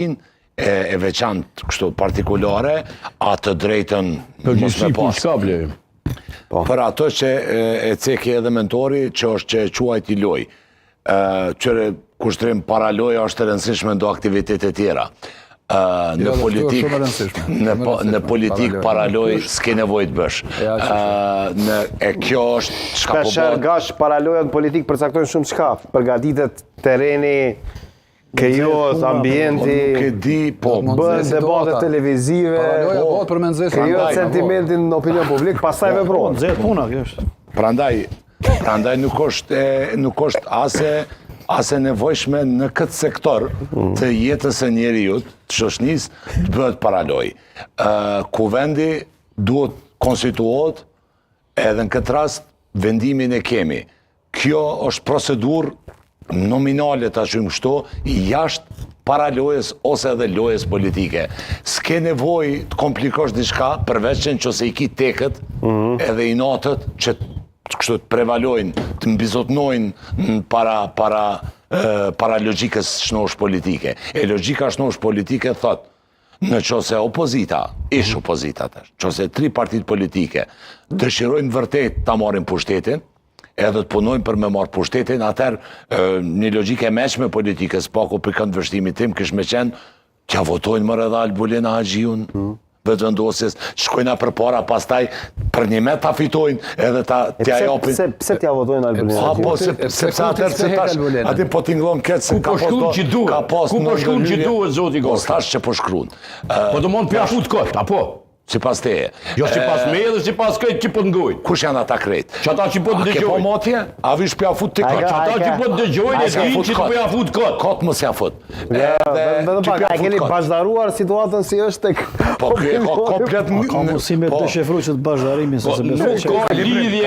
e veçantë kështu partikulare, atë drejtën mos me pas. Për ato që e ceki edhe mentori, që është që quajt I loj. Qëre kushtrim para loja është të rëndësishme ndo aktivitetet tjera. Në politik para loj s'ke nevoj të bësh. E kjo është... Shpesher gash para loja në politik përcaktojnë shumë shka. Përgatitet tereni, krijohet ambienti, bëhen debate televizive, krijohet sentimentin në opinion publik, pastaj veprohet. Nxehet puna, kjo është. Prandaj nuk është ase nevojshme në këtë sektor të jetës e njeriut, të shoqënisë, të bëhet paraloj. Kuvendi duhet konstituohet edhe në këtë rast vendimin e kemi. Kjo është procedur nominale të ashymë kështu, jashtë paralojës ose edhe lojës politike. S'ke nevoj të komplikosh diçka, përveç që nëse I ki tekët edhe I natët që kështu të prevalojnë, të mbizotnojnë para logikës shnosh politike. E logika shnosh politike thot, në qose opozita, ish opozita tash, qose 3 partit politike, dëshirojnë vërtet ta marrin pushtetin, edhe të punojnë për me marrë pushtetin, atëherë një logjike e meshme politikës, pako për këndvështimit tim, kish me qenë, tja votojnë më rëdha Albulena Haxhiun, vetëvendosjes, shkojna për para, pastaj për një met ta fitojnë, edhe tja jopin. Pse tja votojnë Albulena Haxhiun? Po, sepse atëherë se tash, ati po t'inglon këtë se ka pas në ndërhyrje, po stash që po shkruan. Po do mund pja fut këtë, apo? Si pas teje. Jo si pas me dhe si pas këtë që po të ngujnë. Kush janë ata krejt? Që ata që po të dëgjojnë. A ke po motje? A vish pja fut të këtë? Që ata që po të dëgjojnë e dinë që të pja fut këtë. Këtë më s'ja fut. Vedëm pak, a keni bashdaruar situatën si është tek... Po kërë ka komplet... Ka mësime të shefru që të bashdarimi, se se besoj që... Nuk ka lidhje,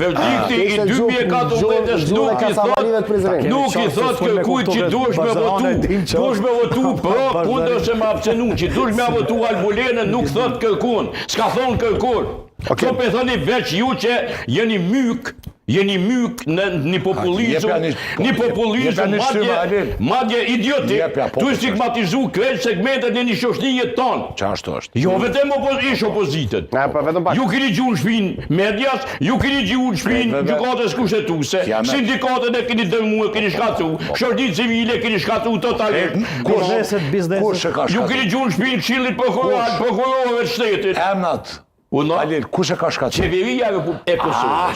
verdikti I 2014 nuk I thot kërkujt që duesh me votu pro, kundër se më abstenu, që duesh me votu Albulenën, nuk thot kërkun, s'ka thonë kërkur. Që për thoni veç ju që jeni myk në një populizm madje idioti, tu I stigmatizu krejt segmentet në një shoqënie tonë. Qa ashtu është? Jo vetëm ish opozitët. Ju keni gjuhë në shpinë medias, ju keni gjuhë në shpinë gjykatës kushtetuese, sindikatët e keni dëmuar, keni shkatru, shoqërinë civile keni shkatru totalisht. Ju keni gjuhë në shpinë këshillit prokurorëve të shtetit. Emnat. Alil, kush e ka shkatru? Qeveria e Kosovës.